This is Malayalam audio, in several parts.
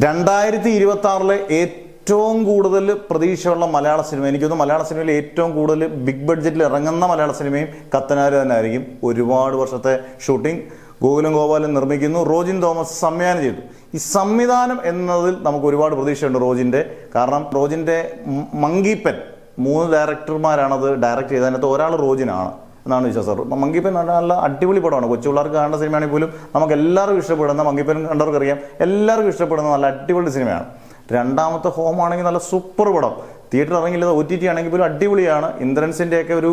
2026 ഏറ്റവും കൂടുതൽ പ്രതീക്ഷയുള്ള മലയാള സിനിമ, എനിക്കൊന്ന് മലയാള സിനിമയിൽ ഏറ്റവും കൂടുതൽ ബിഗ് ബഡ്ജറ്റിൽ ഇറങ്ങുന്ന മലയാള സിനിമയും കത്തനാർ തന്നെ ആയിരിക്കും. ഒരുപാട് വർഷത്തെ ഷൂട്ടിംഗ് ഗോകുലം ഗോപാലൻ നിർമ്മിക്കുന്നു, റോജിൻ തോമസ് സംവിധാനം ചെയ്തു. ഈ സംവിധാനം എന്നതിൽ നമുക്ക് ഒരുപാട് പ്രതീക്ഷയുണ്ട് റോജിൻ്റെ. കാരണം റോജിൻ്റെ മങ്കിപ്പൻ 3 ഡയറക്ടർമാരാണത് ഡയറക്റ്റ് ചെയ്തതിനകത്ത് ഒരാൾ റോജിനാണ് എന്നാണ് വിശ്വാസം. മങ്കിപ്പൻ നല്ല അടിപൊളി പടമാണ്. കൊച്ചു പിള്ളേർക്ക് കാണേണ്ട സിനിമയാണെങ്കിൽ പോലും നമുക്ക് എല്ലാവർക്കും ഇഷ്ടപ്പെടുന്ന, മങ്കിപ്പൻ കണ്ടവർക്ക് അറിയാം, എല്ലാവർക്കും ഇഷ്ടപ്പെടുന്ന നല്ല അടിപൊളി സിനിമയാണ്. രണ്ടാമത്തെ ഹോം ആണെങ്കിൽ നല്ല സൂപ്പർ പടം, തിയേറ്റർ ഇറങ്ങിയില്ല, OTT ആണെങ്കിൽ പോലും അടിപൊളിയാണ്. ഇന്ദ്രൻസിൻ്റെയൊക്കെ ഒരു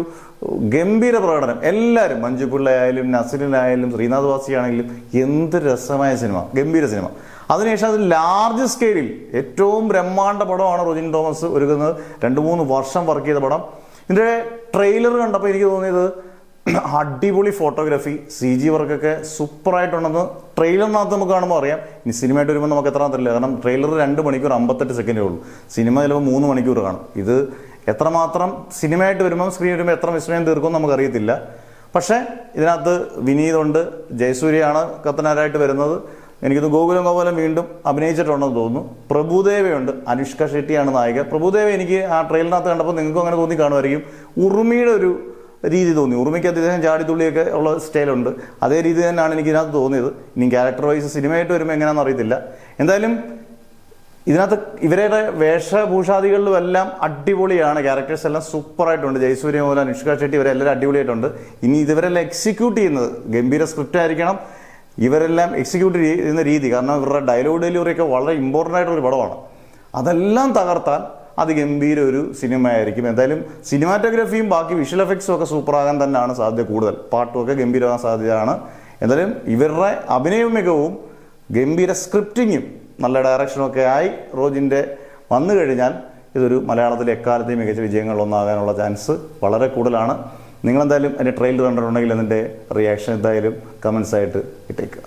ഗംഭീര പ്രകടനം. എല്ലാവരും, മഞ്ജു പിള്ളയായാലും നസീറിനായാലും ശ്രീനാഥ് വാസി ആണെങ്കിലും എന്ത് രസമായ സിനിമ, ഗംഭീര സിനിമ. അതിനുശേഷം അത് ലാർജ് സ്കെയിലിൽ ഏറ്റവും ബ്രഹ്മാണ്ഡ പടമാണ് റോജിൻ തോമസ് ഒരുക്കുന്നത്. 2-3 വർഷം വർക്ക് ചെയ്ത പടം. ഇതിൻ്റെ ട്രെയിലർ കണ്ടപ്പോൾ എനിക്ക് തോന്നിയത് അടിപൊളി ഫോട്ടോഗ്രാഫി, CG വർക്കൊക്കെ സൂപ്പറായിട്ടുണ്ടെന്ന് ട്രെയിലറിനകത്ത് നമുക്ക് കാണുമ്പോൾ അറിയാം. ഇനി സിനിമയായിട്ട് വരുമ്പോൾ നമുക്ക് എത്ര തരില്ല, കാരണം ട്രെയിലർ 2 മണിക്കൂർ 58 സെക്കൻഡേ ഉള്ളൂ, സിനിമ ചിലപ്പോൾ 3 മണിക്കൂർ കാണും. ഇത് എത്രമാത്രം സിനിമയായിട്ട് വരുമ്പോൾ സ്ക്രീൻ വരുമ്പോൾ എത്ര വിസ്മയം തീർക്കുമെന്ന് നമുക്കറിയത്തില്ല. പക്ഷേ ഇതിനകത്ത് വിനീതുണ്ട്, ജയസൂര്യയാണ് കത്തനാരായിട്ട് വരുന്നത്. എനിക്കിത് ഗോകുലം ഗോപാലൻ വീണ്ടും അഭിനയിച്ചിട്ടുണ്ടെന്ന് തോന്നുന്നു. പ്രഭുദേവയുണ്ട്, അനുഷ്ക ഷെട്ടിയാണ് നായിക. പ്രഭുദേവ എനിക്ക് ആ ട്രെയിലറിനകത്ത് കണ്ടപ്പോൾ നിങ്ങൾക്കും അങ്ങനെ തോന്നി കാണുമായിരിക്കും. ഉറുമിയുടെ ഒരു രീതി തോന്നി. ഉറുമിക്ക് അദ്ദേഹം ചാടിത്തുള്ളിയൊക്കെ ഉള്ള സ്റ്റൈലുണ്ട്, അതേ രീതി തന്നെയാണ് എനിക്ക് ഇതിനകത്ത് തോന്നിയത്. ഇനി ക്യാരക്ടർ വൈസ് സിനിമയായിട്ട് വരുമ്പോൾ എങ്ങനെയാണെന്ന് അറിയത്തില്ല. എന്തായാലും ഇതിനകത്ത് ഇവരുടെ വേഷഭൂഷാദികളിലും എല്ലാം അടിപൊളിയാണ്. ക്യാരക്ടേഴ്സ് എല്ലാം സൂപ്പറായിട്ടുണ്ട്. ജയസൂര്യ മുതൽ അനുഷ്ക ഷെട്ടി വരെ എല്ലാവരും അടിപൊളിയായിട്ടുണ്ട്. ഇനി ഇവരെല്ലാം എക്സിക്യൂട്ട് ചെയ്യുന്നത് ഗംഭീര സ്ക്രിപ്റ്റ് ആയിരിക്കണം. ഇവരെല്ലാം എക്സിക്യൂട്ട് ചെയ്യുന്ന രീതി, കാരണം ഇവരുടെ ഡയലോഗ് ഡെലിവറിയൊക്കെ വളരെ ഇമ്പോർട്ടൻ്റ് ആയിട്ടൊരു പടമാണ്. അതെല്ലാം തകർത്താൽ അതിഗംഭീര ഒരു സിനിമയായിരിക്കും. എന്തായാലും സിനിമാറ്റോഗ്രാഫിയും ബാക്കി വിഷ്വൽ എഫക്ട്സും ഒക്കെ സൂപ്പറാകാൻ തന്നെയാണ് സാധ്യത കൂടുതൽ. പാട്ടുമൊക്കെ ഗംഭീരമാകാൻ സാധ്യതയാണ്. എന്തായാലും ഇവരുടെ അഭിനയ മികവും ഗംഭീര സ്ക്രിപ്റ്റിങ്ങും നല്ല ഡയറക്ഷനൊക്കെ ആയി റോജിൻ്റെ വന്നു കഴിഞ്ഞാൽ ഇതൊരു മലയാളത്തിലെ എക്കാലത്തെയും മികച്ച വിജയങ്ങളിലൊന്നാകാനുള്ള ചാൻസ് വളരെ കൂടുതലാണ്. നിങ്ങളെന്തായാലും അതിൻ്റെ ട്രെയിലർ കണ്ടിട്ടുണ്ടെങ്കിൽ അതിൻ്റെ റിയാക്ഷൻ എന്തായാലും കമൻസ് ആയിട്ട് ഇട്ടേക്കുക.